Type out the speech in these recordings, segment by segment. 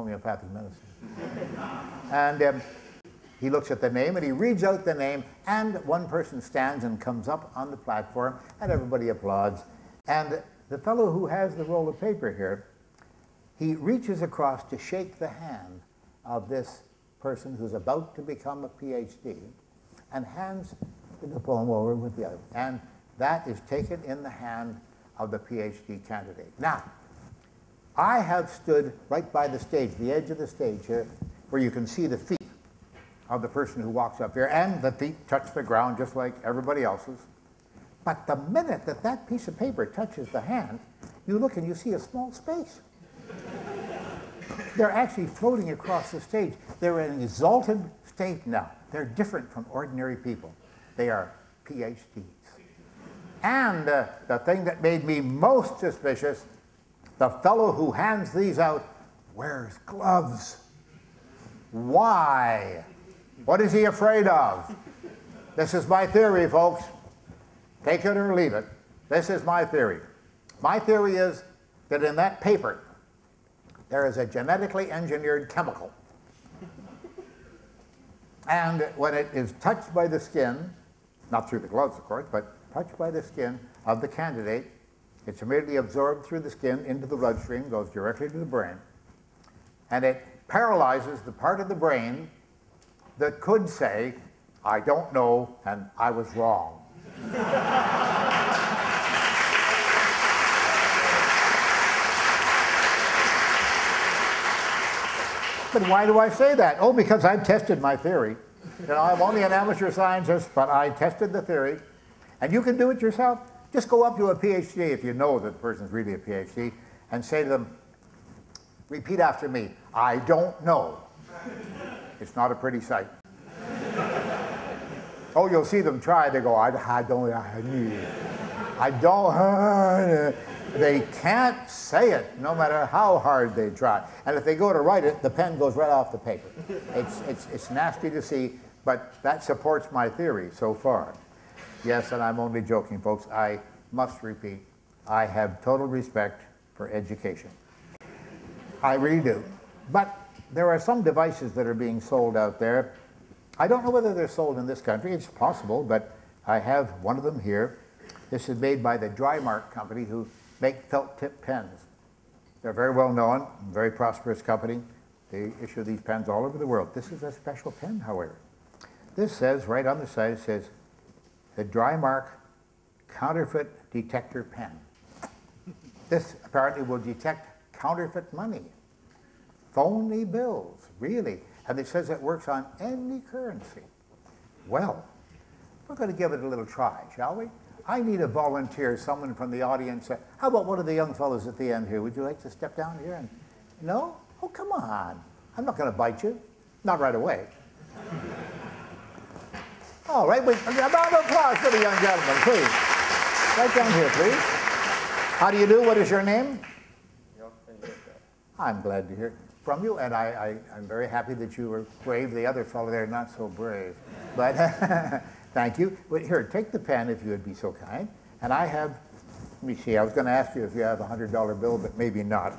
homeopathic medicine. And he looks at the name and he reads out the name, and one person stands and comes up on the platform and everybody applauds. And the fellow who has the roll of paper here, he reaches across to shake the hand of this person who's about to become a PhD and hands the diploma over with the other. And that is taken in the hand of the PhD candidate. Now, I have stood right by the stage, the edge of the stage here, where you can see the feet of the person who walks up here, and the feet touch the ground just like everybody else's. But the minute that that piece of paper touches the hand, you look and you see a small space. They're actually floating across the stage. They're in an exalted state now. They're different from ordinary people. They are PhDs. And the thing that made me most suspicious, the fellow who hands these out wears gloves. Why? What is he afraid of? This is my theory, folks. Take it or leave it. This is my theory. My theory is that in that paper, there is a genetically engineered chemical. And when it is touched by the skin, not through the gloves, of course, but touched by the skin of the candidate, it's immediately absorbed through the skin into the bloodstream, goes directly to the brain, and it paralyzes the part of the brain that could say, I don't know, and I was wrong. But why do I say that? Oh, because I've tested my theory. You know, I'm only an amateur scientist, but I tested the theory. And you can do it yourself. Just go up to a PhD, if you know that the person's really a PhD, and say to them, repeat after me, I don't know. It's not a pretty sight. Oh, you'll see them try. They go, I don't. They can't say it, no matter how hard they try. And if they go to write it, the pen goes right off the paper. It's nasty to see, but that supports my theory so far. Yes, and I'm only joking, folks. I must repeat, I have total respect for education. I really do. But there are some devices that are being sold out there. I don't know whether they're sold in this country. It's possible, but I have one of them here. This is made by the Drymark company, who make felt-tip pens. They're very well known, very prosperous company. They issue these pens all over the world. This is a special pen, however. This says, right on the side, it says, the Drymark Counterfeit Detector Pen. This apparently will detect counterfeit money, phony bills, really. And it says it works on any currency. Well, we're going to give it a little try, shall we? I need a volunteer, someone from the audience. How about one of the young fellows at the end here? Would you like to step down here? And no? Oh, come on. I'm not going to bite you. Not right away. All right, a round of applause for the young gentleman, please. Right down here, please. How do you do? What is your name? I'm glad to hear from you, and I'm very happy that you were brave. The other fellow there, not so brave. But thank you. Well, here, take the pen if you would be so kind. And I have, let me see, I was going to ask you if you have a $100 bill, but maybe not.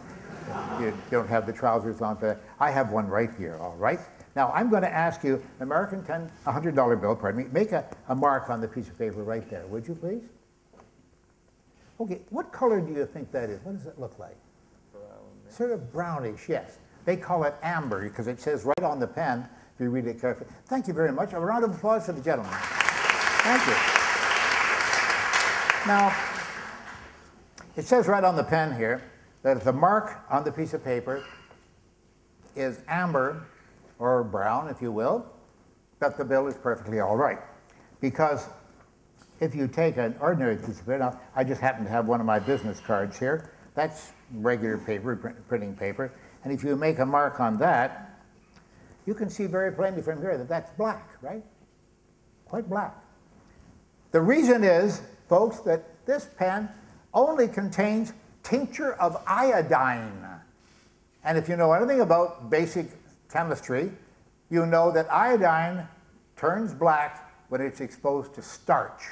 You don't have the trousers on for that. I have one right here, all right? Now, I'm going to ask you, American $100 bill, pardon me, make a mark on the piece of paper right there, would you please? Okay, what color do you think that is? What does it look like? Brown. Sort of brownish, yes. They call it amber because it says right on the pen, if you read it carefully. Thank you very much. A round of applause for the gentleman. Thank you. Now, it says right on the pen here that if the mark on the piece of paper is amber, or brown, if you will, that the bill is perfectly all right. Because if you take an ordinary piece of paper, now I just happen to have one of my business cards here, that's regular paper, printing paper, and if you make a mark on that, you can see very plainly from here that that's black, right? Quite black. The reason is, folks, that this pen only contains tincture of iodine. And if you know anything about basic chemistry, you know that iodine turns black when it's exposed to starch.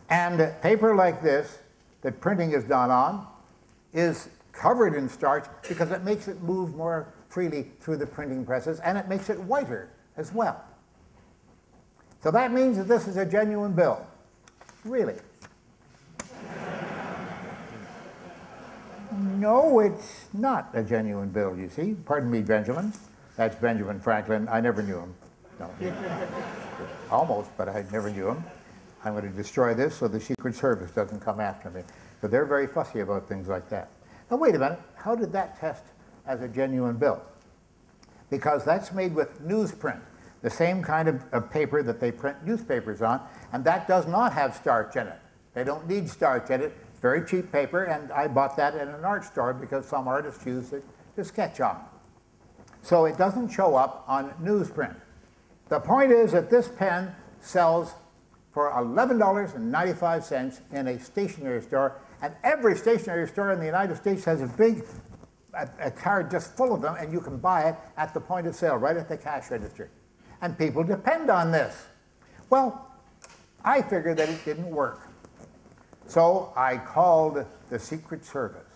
And paper like this, that printing is done on, is covered in starch because it makes it move more freely through the printing presses, and it makes it whiter as well. So that means that this is a genuine bill. Really? No, it's not a genuine bill, you see. Pardon me, Benjamin. That's Benjamin Franklin. I never knew him. No. Almost, but I never knew him. I'm going to destroy this so the Secret Service doesn't come after me. So they're very fussy about things like that. Now, wait a minute. How did that test as a genuine bill? Because that's made with newsprint, the same kind of paper that they print newspapers on, and that does not have starch in it. They don't need starch in it. It's very cheap paper, and I bought that in an art store because some artists use it to sketch on. So it doesn't show up on newsprint. The point is that this pen sells for $11.95 in a stationery store, and every stationery store in the United States has a card just full of them, and you can buy it at the point of sale, right at the cash register. And people depend on this. Well, I figured that it didn't work. So I called the Secret Service.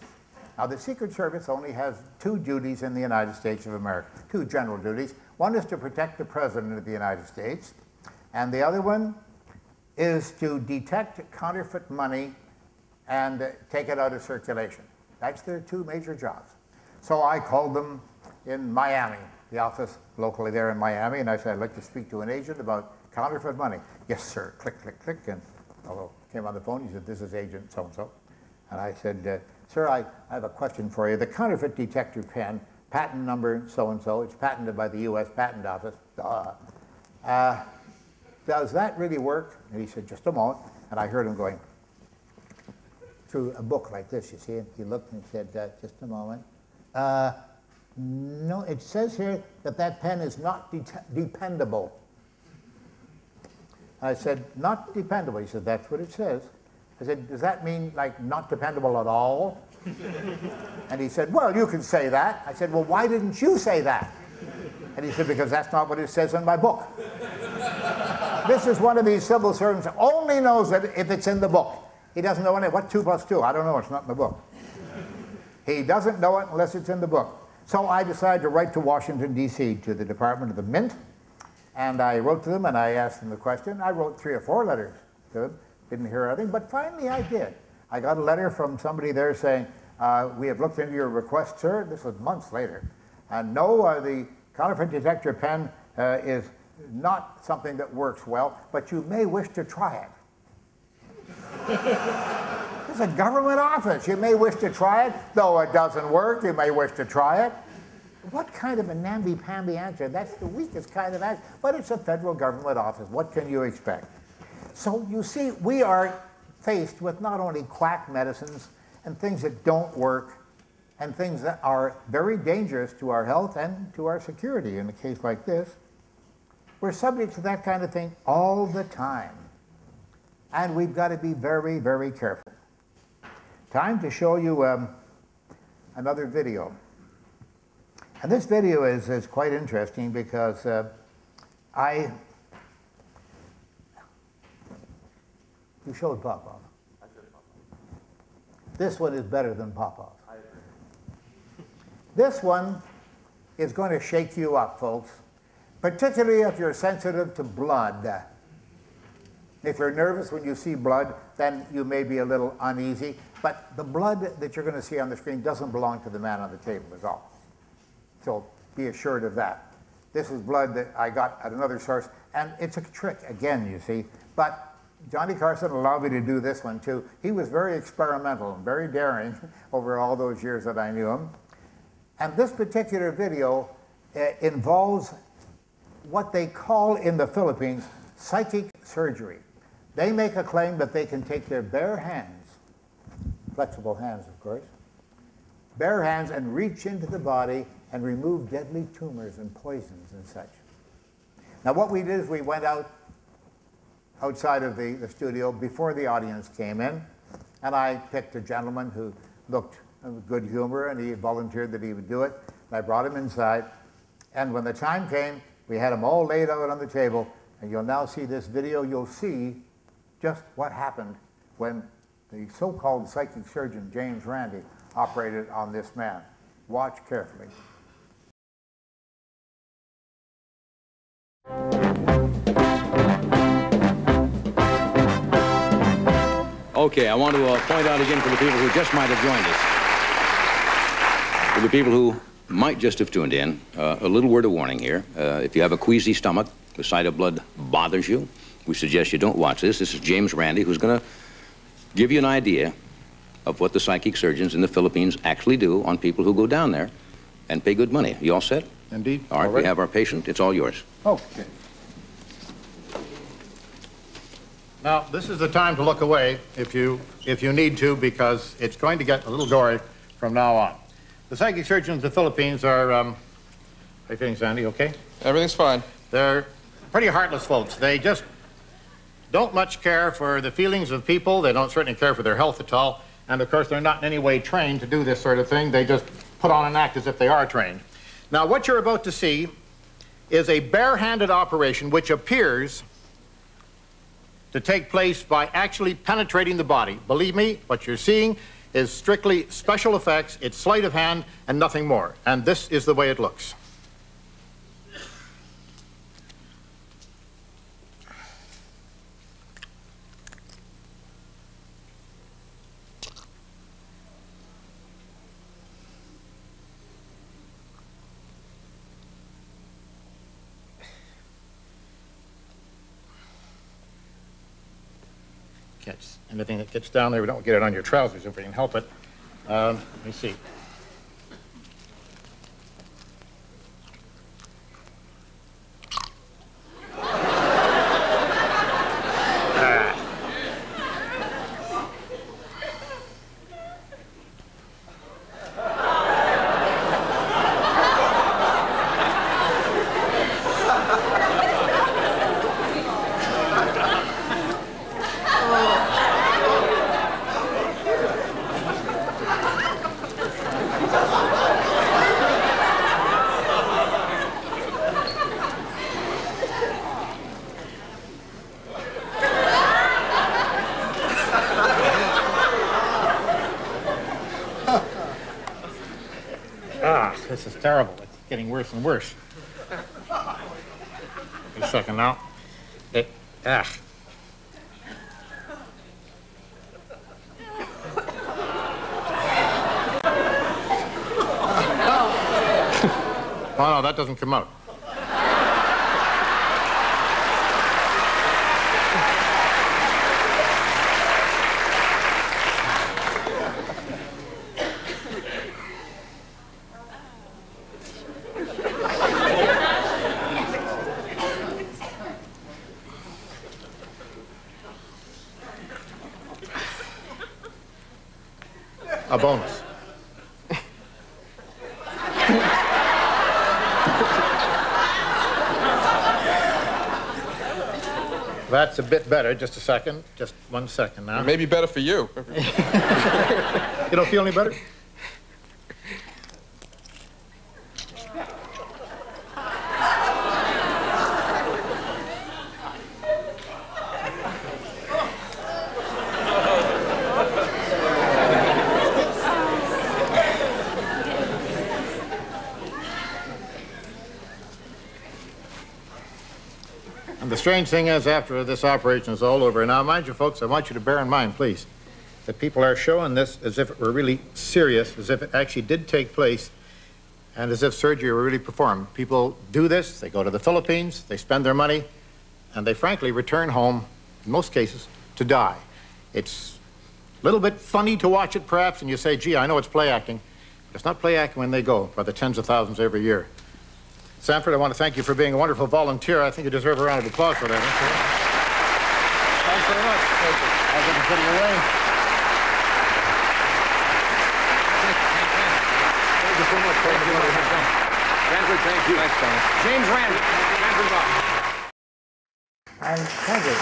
Now, the Secret Service only has two duties in the United States of America, two general duties. One is to protect the President of the United States, and the other one is to detect counterfeit money and take it out of circulation. That's their two major jobs. So I called them in Miami, the office locally there in Miami, and I said, I'd like to speak to an agent about counterfeit money. Yes, sir. Click, click, click. And hello, came on the phone. He said, this is agent so-and-so. And I said, sir, I have a question for you. The counterfeit detector pen, patent number so-and-so, it's patented by the U.S. Patent Office. Does that really work? And he said, just a moment. And I heard him going through a book like this, you see. And he looked and said, just a moment. No, it says here that that pen is not dependable. I said, not dependable. He said, that's what it says. I said, does that mean like not dependable at all? And he said, well, you can say that. I said, well, why didn't you say that? And he said, because that's not what it says in my book. This is one of these civil servants who only knows that if it's in the book. He doesn't know any, what 2 plus 2? I don't know, it's not in the book. He doesn't know it unless it's in the book. So I decided to write to Washington, D.C., to the Department of the Mint, and I wrote to them and I asked them the question. I wrote 3 or 4 letters to them, didn't hear anything, but finally I did. I got a letter from somebody there saying, we have looked into your request, sir. This was months later. And no, the counterfeit detector pen is not something that works well, but you may wish to try it. It's a government office. You may wish to try it. Though it doesn't work, you may wish to try it. What kind of a namby-pamby answer? That's the weakest kind of answer. But it's a federal government office. What can you expect? So you see, we are faced with not only quack medicines and things that don't work and things that are very dangerous to our health and to our security in a case like this. We're subject to that kind of thing all the time. And we've got to be very, very careful. Time to show you another video. And this video is quite interesting because you showed Popoff. I showed Popoff. This one is better than Popoff. I agree. This one is going to shake you up, folks, particularly if you're sensitive to blood. If you're nervous when you see blood, then you may be a little uneasy. But the blood that you're going to see on the screen doesn't belong to the man on the table at all. So be assured of that. This is blood that I got at another source. And it's a trick, again, you see. But Johnny Carson allowed me to do this one, too. He was very experimental and very daring over all those years that I knew him. And this particular video involves what they call in the Philippines psychic surgery. They make a claim that they can take their bare hands, flexible hands, of course, bare hands and reach into the body and remove deadly tumors and poisons and such. Now what we did is we went outside of the studio before the audience came in, and I picked a gentleman who looked with good humor, and he volunteered that he would do it. And I brought him inside, and when the time came, we had them all laid out on the table, and you'll now see this video. You'll see just what happened when the so-called psychic surgeon, James Randi, operated on this man. Watch carefully. Okay, I want to point out again for the people who just might have joined us, for the people who might just have tuned in, a little word of warning here. If you have a queasy stomach, the sight of blood bothers you, we suggest you don't watch this. This is James Randi, who's going to give you an idea of what the psychic surgeons in the Philippines actually do on people who go down there and pay good money. You all set? Indeed. All right, we have our patient. It's all yours. Okay. Now, this is the time to look away if you need to, because it's going to get a little gory from now on. The psychic surgeons of the Philippines are, how you feeling, Sandy? Okay? Everything's fine. They're pretty heartless folks. They just don't much care for the feelings of people. They don't certainly care for their health at all. And of course, they're not in any way trained to do this sort of thing. They just put on an act as if they are trained. Now, what you're about to see is a bare-handed operation which appears to take place by actually penetrating the body. Believe me, what you're seeing is strictly special effects. It's sleight of hand and nothing more. And this is the way it looks. Anything that gets down there, we don't get it on your trousers if we can help it. Let me see. This is terrible. It's getting worse and worse. Wait a second now. Well, no, that doesn't come out. A bonus. That's a bit better. Just a second. Just 1 second now. It may be better for you. You don't feel any better? And the strange thing is, after this operation is all over, now mind you folks, I want you to bear in mind, please, that people are showing this as if it were really serious, as if it actually did take place, and as if surgery were really performed. People do this, they go to the Philippines, they spend their money, and they frankly return home, in most cases, to die. It's a little bit funny to watch it perhaps, and you say, gee, I know it's play acting. But it's not play acting when they go, by the tens of thousands every year. Sanford, I want to thank you for being a wonderful volunteer. I think you deserve a round of applause for that. Thanks very much. Thank you. I'll get the city away. Thank you so much. Thank you. Sanford, thank you. Thanks, Thomas. James Randi. Sanford Rock. And thank you.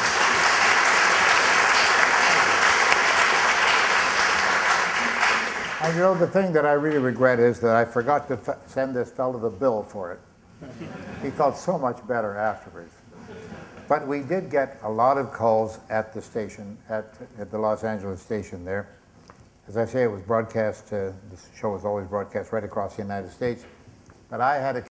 And you know, the thing that I really regret is that I forgot to send this fellow the bill for it. He felt so much better afterwards. But we did get a lot of calls at the station, at the Los Angeles station there. As I say, it was broadcast, this show was always broadcast right across the United States. But I had a